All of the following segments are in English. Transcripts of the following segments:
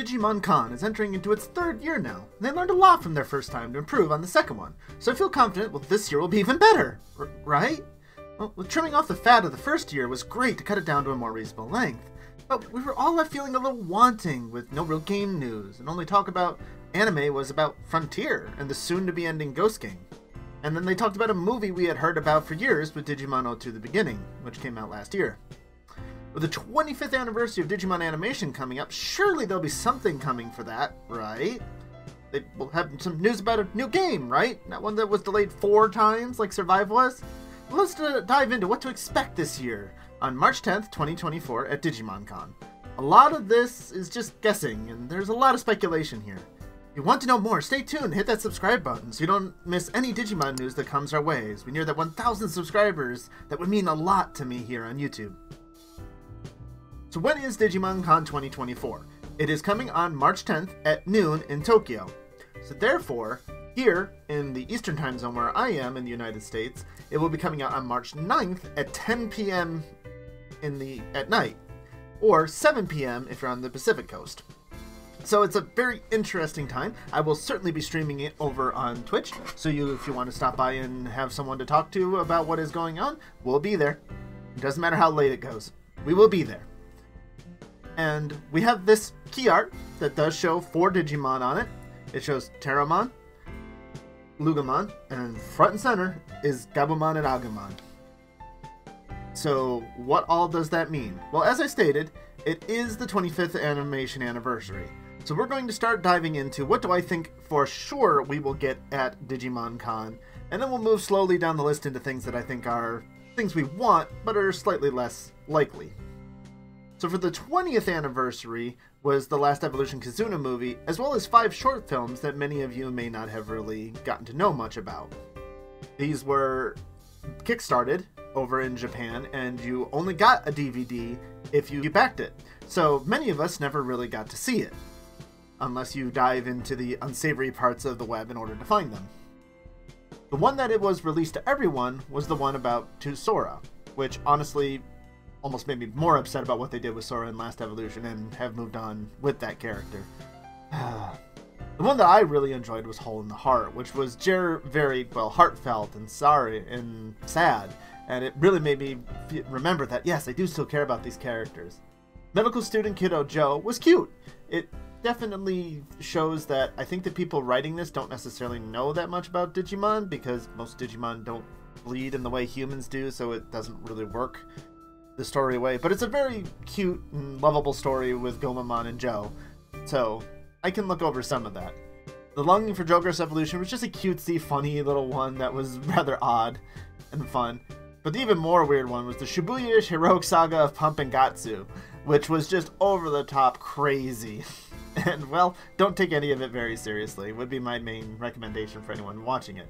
Digimon Con is entering into its third year now, and they learned a lot from their first time to improve on the second one, so I feel confident this year will be even better, right? Well, trimming off the fat of the first year was great to cut it down to a more reasonable length, but we were all left feeling a little wanting with no real game news, and only talk about anime was about Frontier and the soon-to-be-ending Ghost Game. And then they talked about a movie we had heard about for years with Digimon Ode: The Beginning, which came out last year. With the 25th anniversary of Digimon animation coming up, surely there'll be something coming for that, right? They will have some news about a new game, right? Not one that was delayed 4 times like Survive was? Well, let's dive into what to expect this year on March 10th, 2024 at Digimon Con. A lot of this is just guessing, and there's a lot of speculation here. If you want to know more, stay tuned, hit that subscribe button so you don't miss any Digimon news that comes our way. As we near that 1,000 subscribers, that would mean a lot to me here on YouTube. So when is Digimon Con 2024? It is coming on March 10th at noon in Tokyo. So therefore, here in the Eastern Time Zone where I am in the United States, it will be coming out on March 9th at 10 p.m. at night, or 7 p.m. if you're on the Pacific Coast. So it's a very interesting time. I will certainly be streaming it over on Twitch, so if you want to stop by and have someone to talk to about what is going on, we'll be there. It doesn't matter how late it goes. We will be there. And we have this key art that does show 4 Digimon on it. It shows Terramon, Lugamon, and front and center is Gabumon and Agumon. So what all does that mean? Well, as I stated, it is the 25th animation anniversary. So we're going to start diving into what do I think for sure we will get at Digimon Con, and then we'll move slowly down the list into things that I think are things we want, but are slightly less likely. So for the 20th anniversary was the Last Evolution Kizuna movie, as well as 5 short films that many of you may not have really gotten to know much about. These were kickstarted over in Japan, and you only got a DVD if you backed it. So many of us never really got to see it, unless you dive into the unsavory parts of the web in order to find them. The one that it was released to everyone was the one about Sora, which honestly almost made me more upset about what they did with Sora in Last Evolution and have moved on with that character. The one that I really enjoyed was Hole in the Heart, which was very, well, heartfelt and sorry and sad, and it really made me remember that, yes, I do still care about these characters. Medical Student Kiddo Joe was cute. It definitely shows that I think the people writing this don't necessarily know that much about Digimon, because most Digimon don't bleed in the way humans do, so it doesn't really work the story way. But it's a very cute and lovable story with Gomamon and Joe, so I can look over some of that. The Longing for Joker's Evolution was just a cutesy, funny little one that was rather odd and fun. But the even more weird one was the Shibuya-ish heroic saga of Pump and Gatsu, which was just over-the-top crazy. And, well, don't take any of it very seriously, would be my main recommendation for anyone watching it.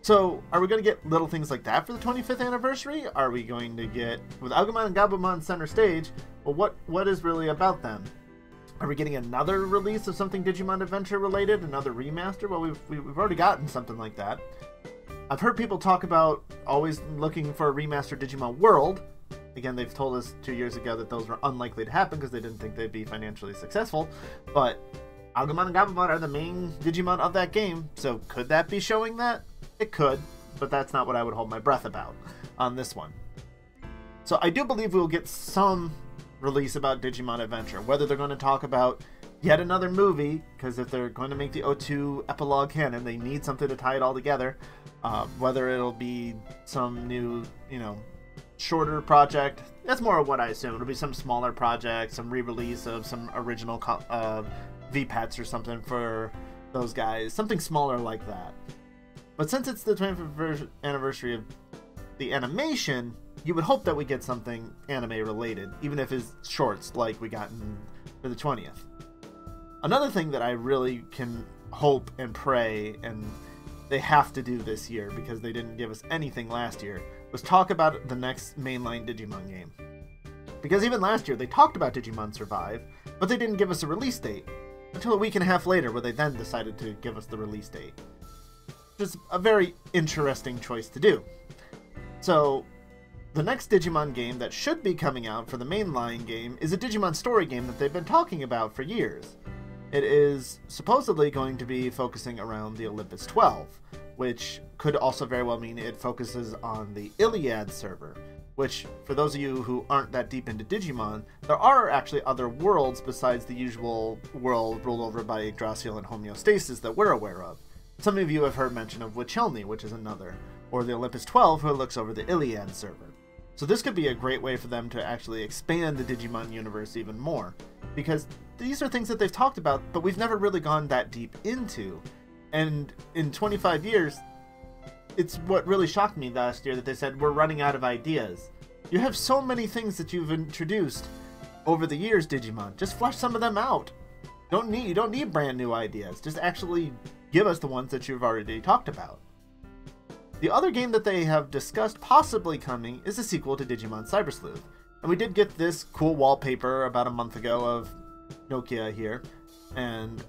So, are we going to get little things like that for the 25th anniversary? Are we going to get, with Agumon and Gabumon center stage, well, what is really about them? Are we getting another release of something Digimon Adventure related, another remaster? Well, we've already gotten something like that. I've heard people talk about always looking for a remastered Digimon World. Again, they've told us 2 years ago that those were unlikely to happen because they didn't think they'd be financially successful. But Agumon and Gabumon are the main Digimon of that game, so could that be showing that? It could, but that's not what I would hold my breath about on this one. So I do believe we'll get some release about Digimon Adventure. Whether they're going to talk about yet another movie, because if they're going to make the O2 epilogue canon, they need something to tie it all together. Whether it'll be some new, shorter project, that's more of what I assume. It'll be some smaller project, some re-release of some original V-Pets or something for those guys. Something smaller like that. But since it's the 25th anniversary of the animation, you would hope that we get something anime related, even if it's shorts like we got for the 20th. Another thing that I really can hope and pray, and they have to do this year because they didn't give us anything last year, was talk about the next mainline Digimon game. Because even last year they talked about Digimon Survive, but they didn't give us a release date until a week and a half later, where they then decided to give us the release date. Which is a very interesting choice to do. So, the next Digimon game that should be coming out for the mainline game is a Digimon story game that they've been talking about for years. It is supposedly going to be focusing around the Olympus 12, which could also very well mean it focuses on the Iliad server, which, for those of you who aren't that deep into Digimon, there are actually other worlds besides the usual world ruled over by Yggdrasil and homeostasis that we're aware of. Some of you have heard mention of Wichelny, which is another, or the Olympus 12, who looks over the Iliad server. So this could be a great way for them to actually expand the Digimon universe even more, because these are things that they've talked about, but we've never really gone that deep into. And in 25 years, it's what really shocked me last year that they said, we're running out of ideas. You have so many things that you've introduced over the years, Digimon. Just flesh some of them out. You don't need brand new ideas. Just actually give us the ones that you've already talked about. The other game that they have discussed possibly coming is a sequel to Digimon Cyber Sleuth. And we did get this cool wallpaper about a month ago of Nokia here. And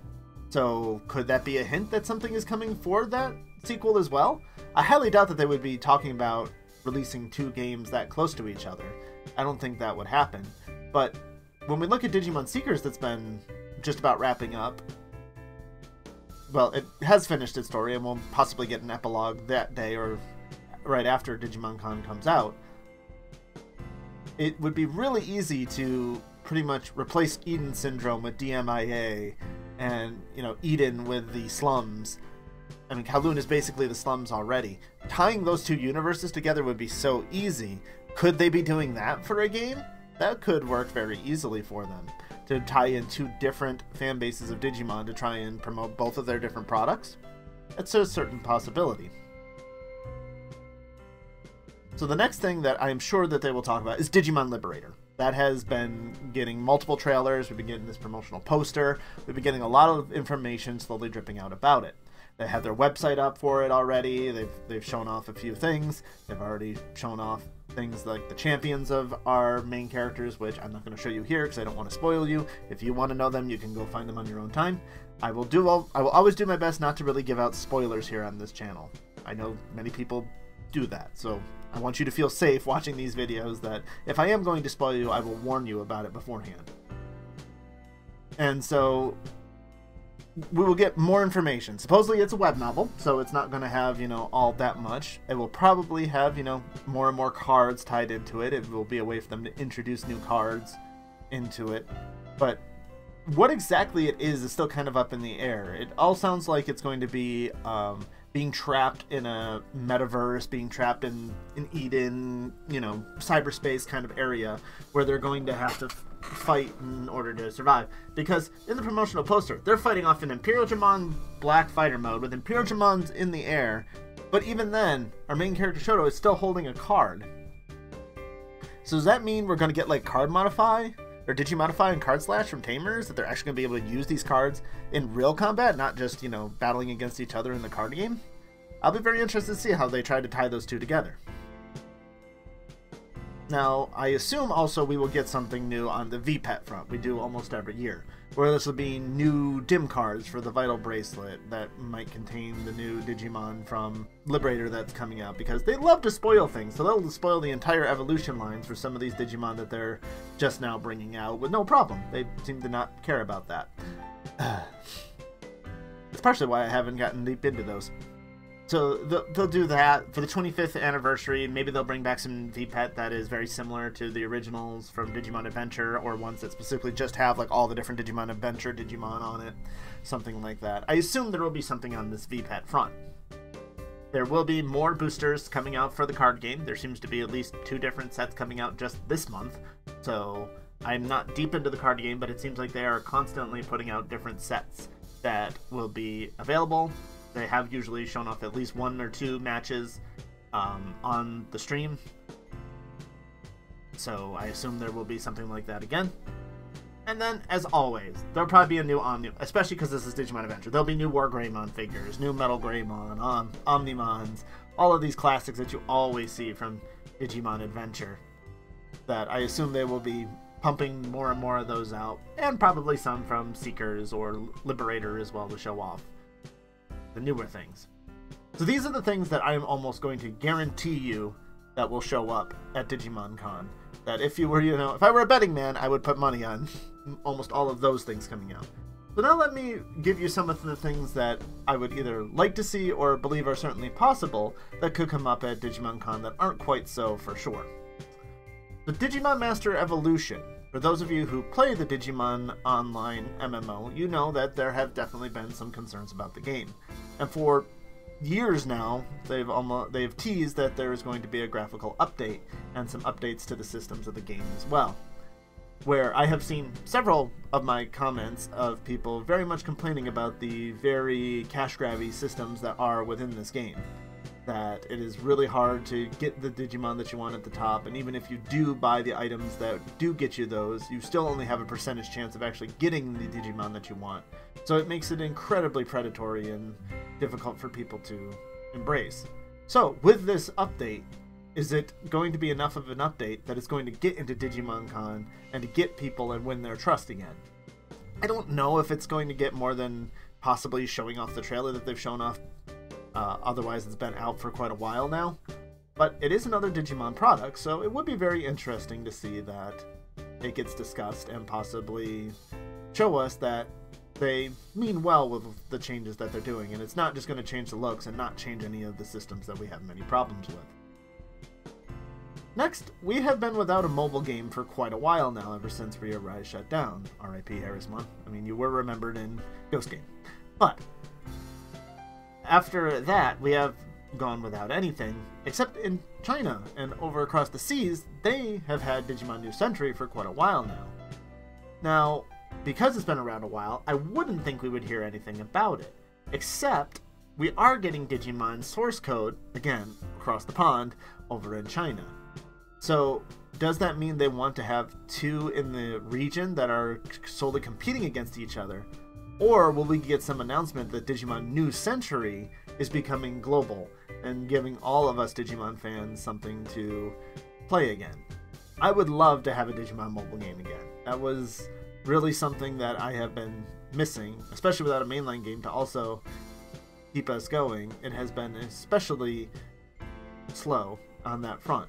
so could that be a hint that something is coming for that sequel as well? I highly doubt that they would be talking about releasing two games that close to each other. I don't think that would happen. But when we look at Digimon Seekers, that's been just about wrapping up, well, it has finished its story and we'll possibly get an epilogue that day or right after Digimon Con comes out. It would be really easy to pretty much replace Eden Syndrome with DMIA and, Eden with the slums. I mean, Kowloon is basically the slums already. Tying those two universes together would be so easy. Could they be doing that for a game? That could work very easily for them. To tie in two different fan bases of Digimon to try and promote both of their different products. That's a certain possibility. So the next thing that I'm sure that they will talk about is Digimon Liberator. That has been getting multiple trailers. We've been getting this promotional poster. We've been getting a lot of information slowly dripping out about it. They have their website up for it already. They've shown off a few things. They've already shown off things like the champions of our main characters, which I'm not going to show you here because I don't want to spoil you. If you want to know them, you can go find them on your own time. I will always do my best not to really give out spoilers here on this channel. I know many people do that, so I want you to feel safe watching these videos that if I am going to spoil you, I will warn you about it beforehand. And so we will get more information. Supposedly it's a web novel, so it's not going to have, all that much. It will probably have, more and more cards tied into it. It will be a way for them to introduce new cards into it. But what exactly it is still kind of up in the air. It all sounds like it's going to be being trapped in a metaverse, being trapped in Eden, cyberspace kind of area where they're going to have to fight in order to survive. Because in the promotional poster, they're fighting off in Imperial Dramon Black Fighter mode with Imperial Dramons in the air. But even then, our main character Shoto is still holding a card. So does that mean we're going to get like Card Modify or Digimodify and Card Slash from Tamers? That they're actually going to be able to use these cards in real combat, not just, battling against each other in the card game? I'll be very interested to see how they try to tie those two together. Now, I assume also we will get something new on the VPET front. We do almost every year. Where this will be new dim cards for the Vital Bracelet that might contain the new Digimon from Liberator that's coming out. Because they love to spoil things. So they'll spoil the entire evolution lines for some of these Digimon that they're just now bringing out with no problem. They seem to not care about that. It's partially why I haven't gotten deep into those. So they'll do that for the 25th anniversary. Maybe they'll bring back some VPET that is very similar to the originals from Digimon Adventure, or ones that specifically just have like all the different Digimon Adventure Digimon on it, something like that. I assume there will be something on this VPET front. There will be more boosters coming out for the card game. There seems to be at least 2 different sets coming out just this month. So I'm not deep into the card game, but it seems like they are constantly putting out different sets that will be available. They have usually shown off at least 1 or 2 matches on the stream. So I assume there will be something like that again. And then, as always, there'll probably be a new Omni, especially because this is Digimon Adventure. There'll be new War Greymon figures, new Metal Greymon, Omnimons, all of these classics that you always see from Digimon Adventure. That I assume they will be pumping more and more of those out, and probably some from Seekers or Liberator as well to show off the newer things. So these are the things that I'm almost going to guarantee you that will show up at Digimon Con. That if you were, if I were a betting man, I would put money on almost all of those things coming out. So now let me give you some of the things that I would either like to see or believe are certainly possible that could come up at Digimon Con that aren't quite so for sure. The Digimon Master Evolution. For those of you who play the Digimon Online MMO, you know that there have definitely been some concerns about the game. And for years now, they've teased that there is going to be a graphical update and some updates to the systems of the game as well. Where I have seen several of my comments of people very much complaining about the very cash-grabby systems that are within this game. That it is really hard to get the Digimon that you want at the top, and even if you do buy the items that do get you those, you still only have a percentage chance of actually getting the Digimon that you want. So it makes it incredibly predatory and difficult for people to embrace. So, with this update, is it going to be enough of an update that it's going to get into Digimon Con and to get people and win their trust again? I don't know if it's going to get more than possibly showing off the trailer that they've shown off. Otherwise, it's been out for quite a while now. But it is another Digimon product, so it would be very interesting to see that it gets discussed and possibly show us that they mean well with the changes that they're doing, and it's not just going to change the looks and not change any of the systems that we have many problems with. Next, we have been without a mobile game for quite a while now, ever since Rordrik shut down. R.I.P. Harrismon. I mean, you were remembered in Ghost Game. But after that, we have gone without anything, except in China and over across the seas, they have had Digimon New Century for quite a while now. Now, because it's been around a while, I wouldn't think we would hear anything about it, except we are getting Digimon source code, again, across the pond, over in China. So, does that mean they want to have two in the region that are solely competing against each other? Or will we get some announcement that Digimon New Century is becoming global and giving all of us Digimon fans something to play again? I would love to have a Digimon mobile game again. That was really something that I have been missing, especially without a mainline game to also keep us going. It has been especially slow on that front.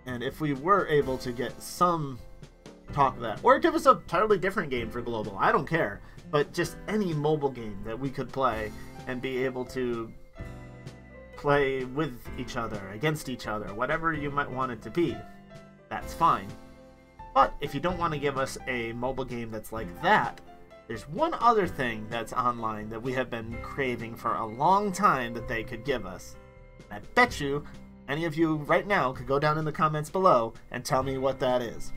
And if we were able to get some talk of that, or give us a entirely different game for global, I don't care, but just any mobile game that we could play and be able to play with each other, against each other, whatever you might want it to be, that's fine. But if you don't want to give us a mobile game that's like that, there's one other thing that's online that we have been craving for a long time that they could give us. I bet you any of you right now could go down in the comments below and tell me what that is.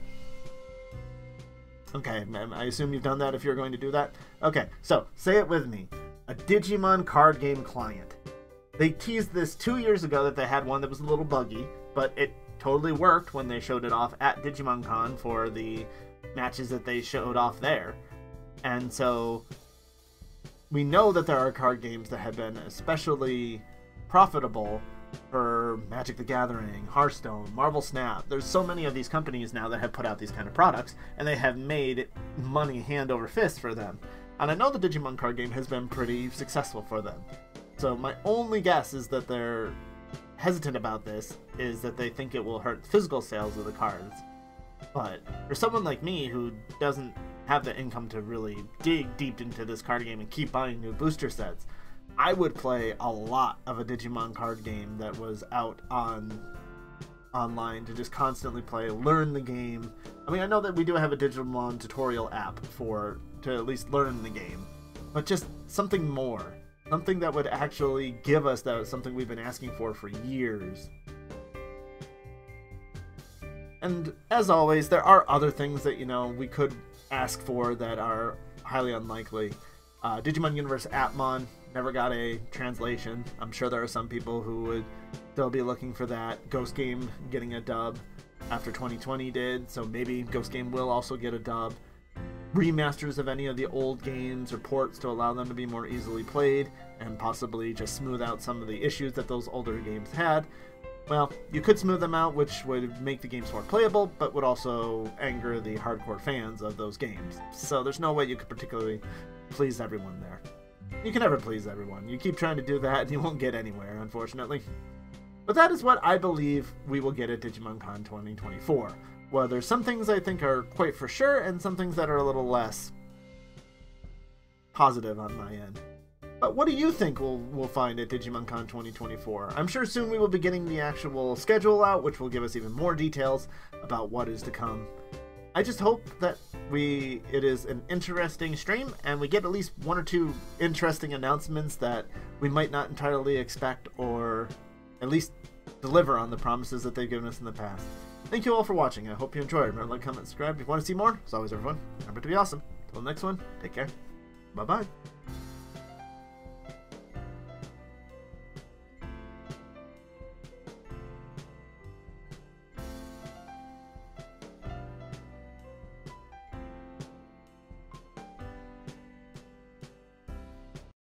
Okay, I assume you've done that if you're going to do that. Okay, so say it with me. A Digimon card game client. They teased this 2 years ago that they had one that was a little buggy, but it totally worked when they showed it off at Digimon Con for the matches that they showed off there. And so we know that there are card games that have been especially profitable for Magic the Gathering, Hearthstone, Marvel Snap. There's so many of these companies now that have put out these kind of products, and they have made money hand over fist for them. And I know the Digimon card game has been pretty successful for them. So my only guess is that they're hesitant about this, is that they think it will hurt physical sales of the cards. But for someone like me who doesn't have the income to really dig deep into this card game and keep buying new booster sets, I would play a lot of a Digimon card game that was out online to just constantly play, learn the game. I mean, I know that we do have a Digimon tutorial app to at least learn the game, but just something more. Something that would actually give us that, something we've been asking for years. And as always, there are other things that, we could ask for that are highly unlikely. Digimon Universe Appmon never got a translation. I'm sure there are some people who would still be looking for that. Ghost Game getting a dub after 2020 did, so maybe Ghost Game will also get a dub. Remasters of any of the old games or ports to allow them to be more easily played and possibly just smooth out some of the issues that those older games had. Well, you could smooth them out, which would make the games more playable, but would also anger the hardcore fans of those games. So there's no way you could particularly please everyone there. You can never please everyone. You keep trying to do that and you won't get anywhere, unfortunately. But that is what I believe we will get at Digimon Con 2024. Well, there's some things I think are quite for sure, and some things that are a little less positive on my end. But what do you think we'll find at Digimon Con 2024? I'm sure soon we will be getting the actual schedule out, which will give us even more details about what is to come. I just hope that it is an interesting stream, and we get at least one or two interesting announcements that we might not entirely expect, or at least deliver on the promises that they've given us in the past. Thank you all for watching. I hope you enjoyed. Remember to like, comment, subscribe if you want to see more. As always, everyone, remember to be awesome. Till the next one, take care. Bye-bye.